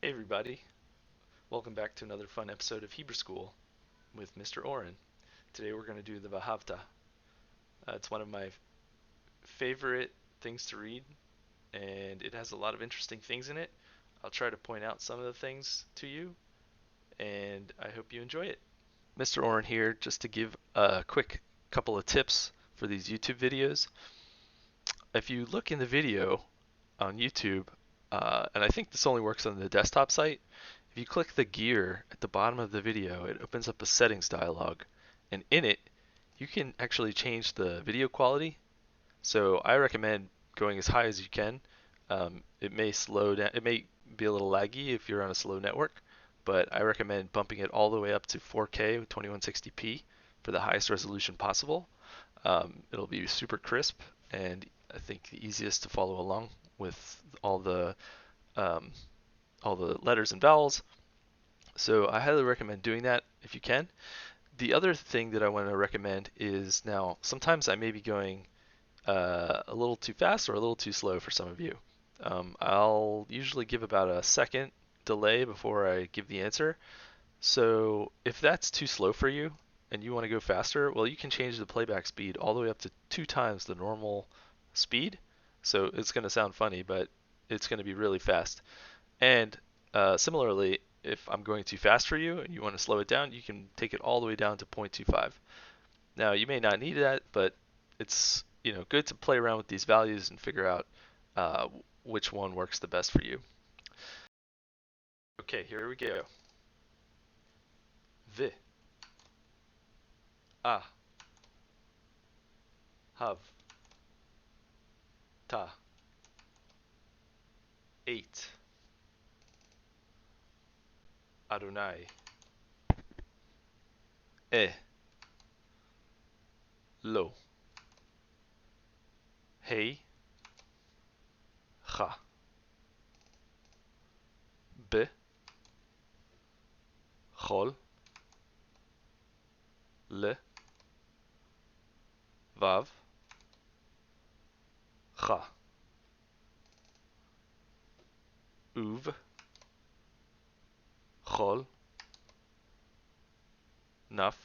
Hey everybody, welcome back to another fun episode of Hebrew School with Mr. Oren. Today we're going to do the Vahavta. It's one of my favorite things to read, and it has a lot of interesting things in it. I'll try to point out some of the things to you, and I hope you enjoy it. Mr. Oren here, just to give a quick couple of tips for these YouTube videos. If you look in the video on YouTube, and I think this only works on the desktop site, if you click the gear at the bottom of the video, it opens up a settings dialog, and in it, you can actually change the video quality. So I recommend going as high as you can. It may slow down, it may be a little laggy if you're on a slow network, but I recommend bumping it all the way up to 4K with 2160p for the highest resolution possible. It'll be super crisp and I think the easiest to follow along with um, all the letters and vowels. So I highly recommend doing that if you can. The other thing that I want to recommend is now sometimes I may be going a little too fast or a little too slow for some of you. I'll usually give about a second delay before I give the answer. So if that's too slow for you and you want to go faster, well, you can change the playback speed all the way up to 2 times the normal speed. So it's going to sound funny, but it's going to be really fast. And similarly, if I'm going too fast for you and you want to slow it down, you can take it all the way down to 0.25. Now, you may not need that, but it's good to play around with these values and figure out uh, which one works the best for you. Okay, here we go. V, a, hav, ta, 8, Adonai, e, lo, hey, cha, b, chol, le, vav, cha, uv, chol, naf,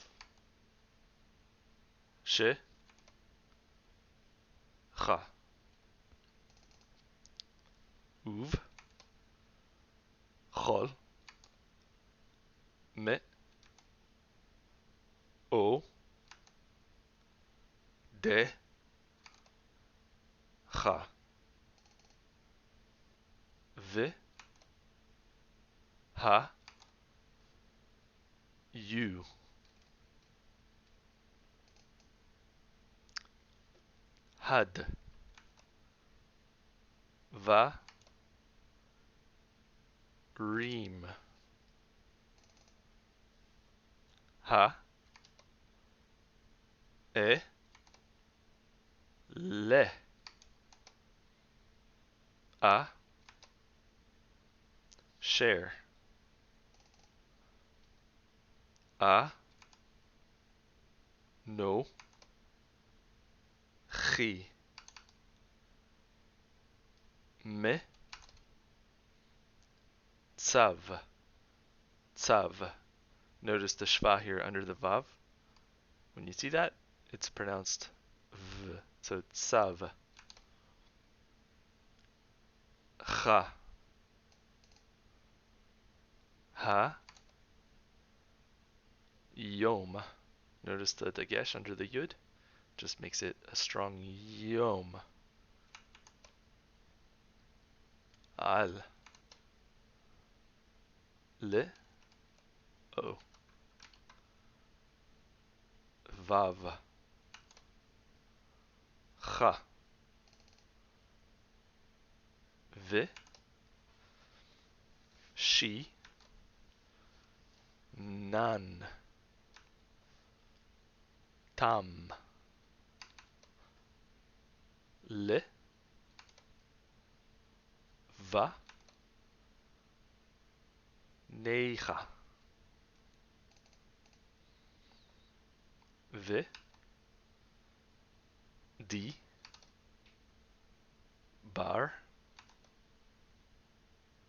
she, cha, uv, chol, me, o, de, cha, v, ha, you, had, va, reem, ha, e, le, a, share, a, no, chi, me, tzav, tzav. Notice the shva here under the vav. When you see that, it's pronounced v. So tzav. Cha, ha, yom. Notice the dagesh under the yud. Just makes it a strong yom. Al, le, o, vav, cha, ve, she, nan, tam, le, va, neicha, ve, di, bar,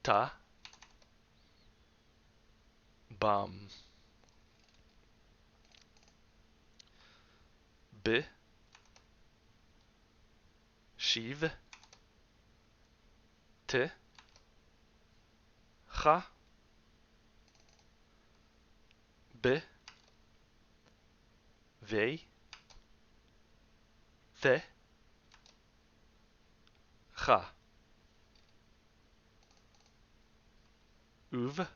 ta, bam. B, shiv, t, cha, b, v, the, cha, uv,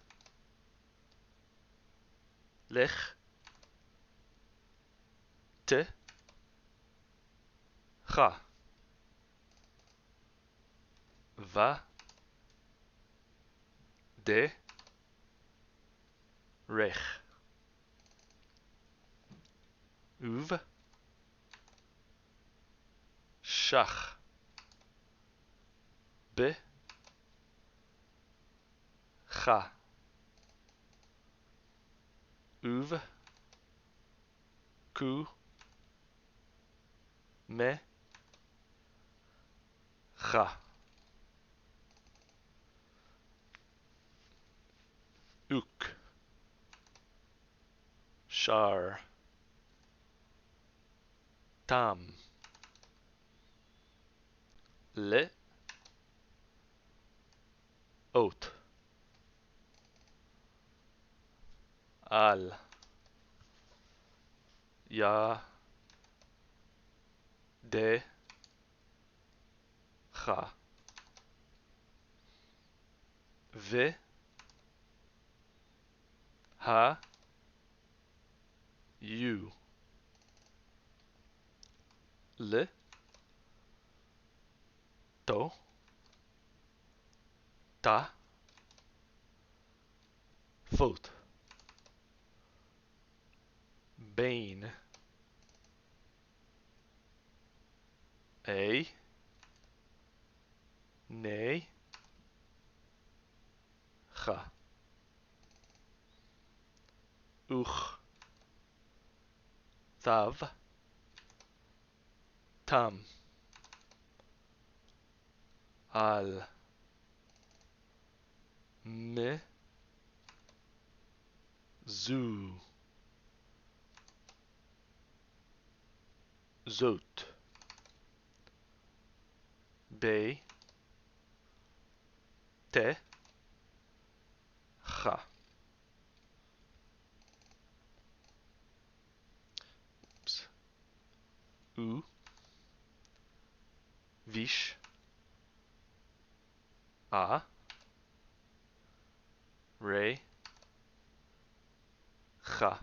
lech, t, cha, va, de, rech, uv, shach, b, cha, uv, ku, me, cha, uk, shar, tam, le, ot, al, ya, de, cha, v, ha, u, le, to, ta, fot, bane, a, ne, cha, uch, thav, tam, al, me, zu, zot, be, te, cha. Oops. U, vish, a, re, cha,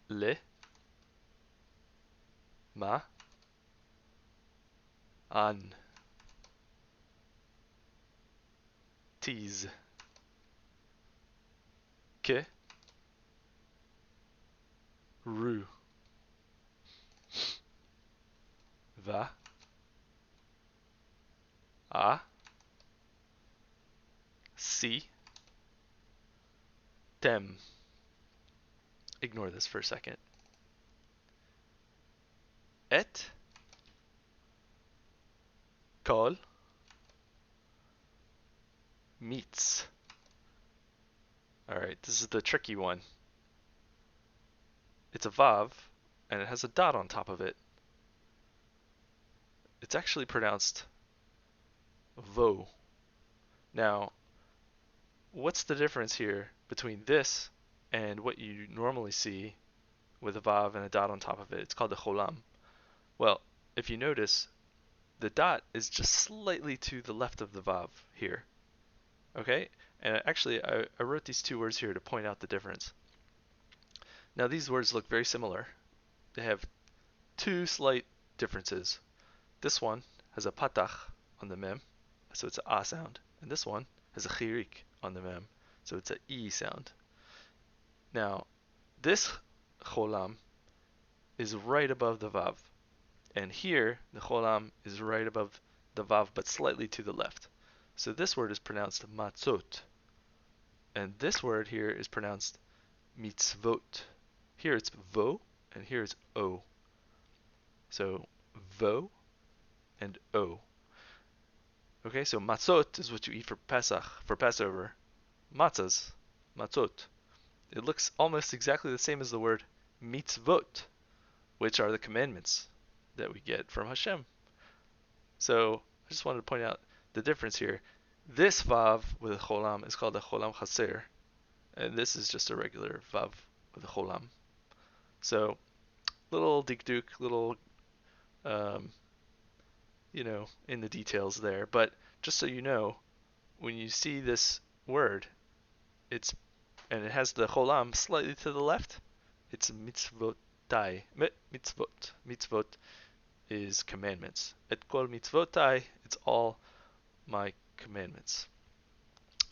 le, ma, an, tease, ke, ru, va, a, si, tem. Ignore this for a second. Et, kol, meets. Alright, this is the tricky one. It's a vav, and it has a dot on top of it. It's actually pronounced vo. Now, what's the difference here between this and what you normally see with a vav and a dot on top of it? It's called a cholam. Well, if you notice, the dot is just slightly to the left of the vav here. Okay? And actually, I wrote these two words here to point out the difference. Now, these words look very similar. They have two slight differences. This one has a patach on the mem, so it's a sound. And this one has a chirik on the mem, so it's a e sound. Now, this cholam is right above the vav. And here, the cholam is right above the vav, but slightly to the left. So this word is pronounced matzot. And this word here is pronounced mitzvot. Here it's vo, and here it's o. So vo and o. Okay, so matzot is what you eat for Pesach, for Passover. Matzahs, matzot. It looks almost exactly the same as the word mitzvot, which are the commandments that we get from Hashem. So I just wanted to point out the difference here. This vav with a cholam is called a cholam chaser, and this is just a regular vav with a cholam. So little dikduk, little um, in the details there. But just so you know, when you see this word, it's and it has the cholam slightly to the left. It's mitzvotai. Mitzvot. Mitzvot is commandments. Et kol mitzvotai. It's all my commandments.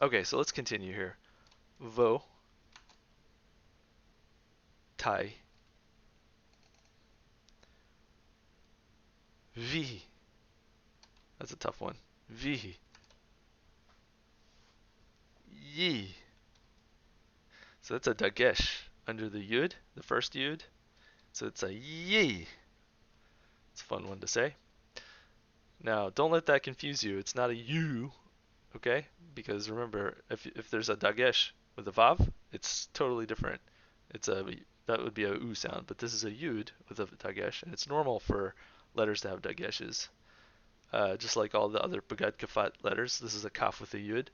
Okay, so let's continue here. Vo, tai, vi. That's a tough one. Vi, yi. So that's a dagesh under the yud, the first yud. So it's a yi. It's a fun one to say. Now, don't let that confuse you. It's not a u, okay? Because remember, if there's a dagesh with a vav, it's totally different. It's a that would be a u sound, but this is a yud with a dagesh, and it's normal for letters to have dageshes. Just like all the other bagad kafat letters, this is a kaf with a yud.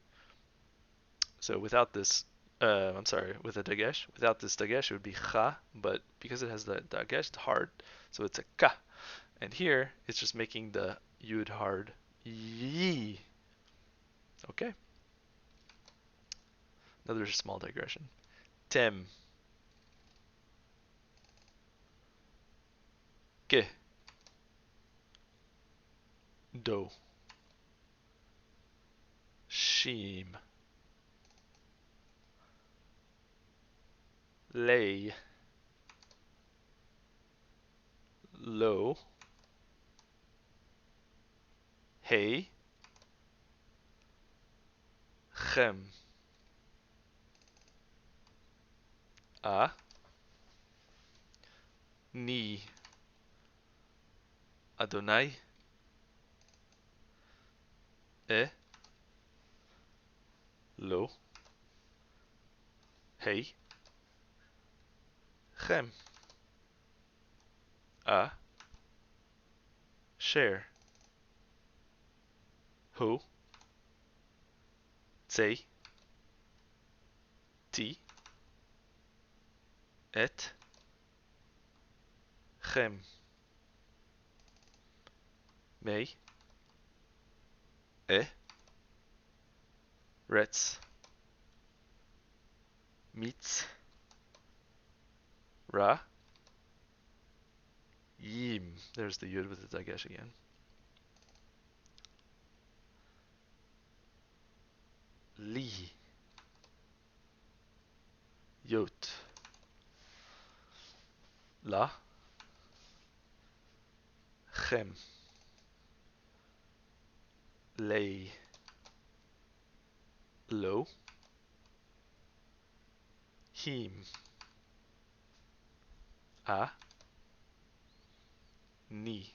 So without this, I'm sorry, with a dagesh, without this dagesh, it would be cha, but because it has the dagesh, it's hard, so it's a ka. And here, it's just making the yud hard. Yi. Okay? Another small digression. Tem. Ke. Do. Shim. Lay. Lo. Hey. Chem. A. Ni. Adonai. E. Lo. Hey. Chem. A. Share. Ho. Tzei. Ti. Et. Chem. Mei. E. Retz. Mitz. Ra. Yim. There's the yud with the dagesh again. Li. Yot. La. Chem. Lei. Lo. Him. A. Ni.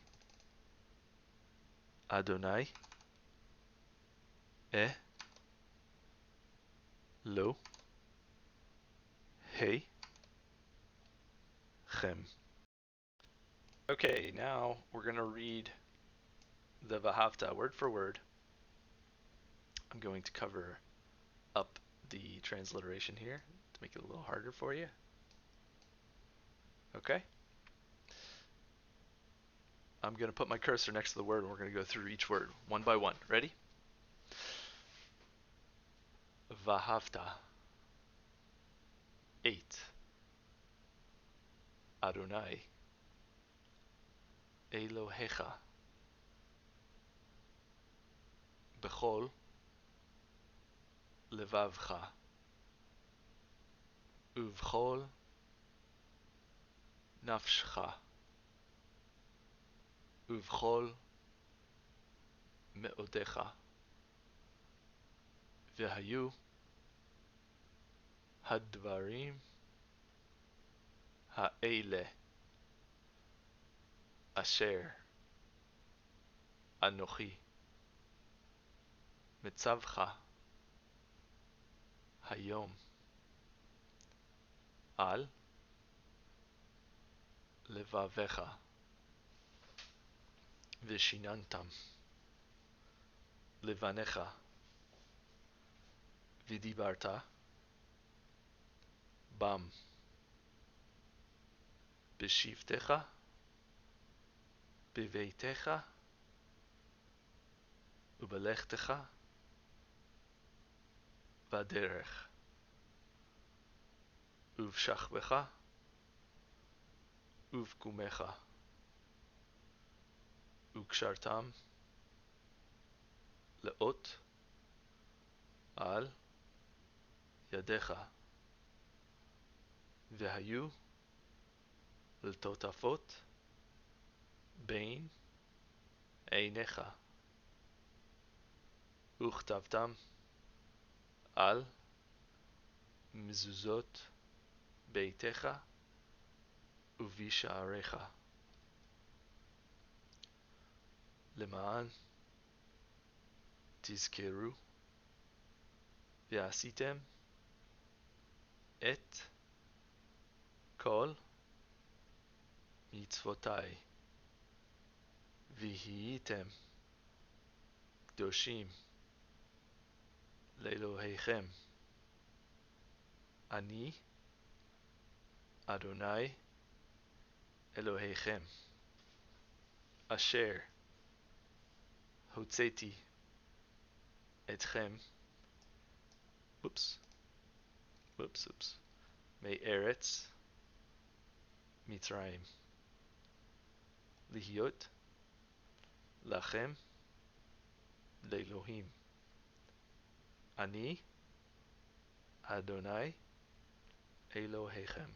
Adonai. E. Lo. Hey. Chem. Okay, now we're going to read the Vahavta word for word. I'm going to cover up the transliteration here to make it a little harder for you. Okay? I'm going to put my cursor next to the word and we're going to go through each word one by one. Ready? Vahavta. 8. Adonai. Elohecha. Bechol. Levavcha. Uvchol. Nafshcha. Uvchol. Meodecha. V'hayu. Hadvarim. Ha'ele. Asher. Anochi. מצווך היום על לבביך ושיננתם לבניך ודיברת בם בשבתך בביתך ובלכתך בדרך ובשכבך ובקומך וקשרתם לאות על ידיך והיו לטוטפות בין עיניך וכתבתם על מזוזות ביתך ובשעריך למען תזכרו ועשיתם את כל מצוותיי והייתם קדושים לאלוהיכם. אני אדוני אלוהיכם אשר הוצאתי אתכם מארץ מצרים להיות לכם לאלוהים. אני אדוני אלוהיכם.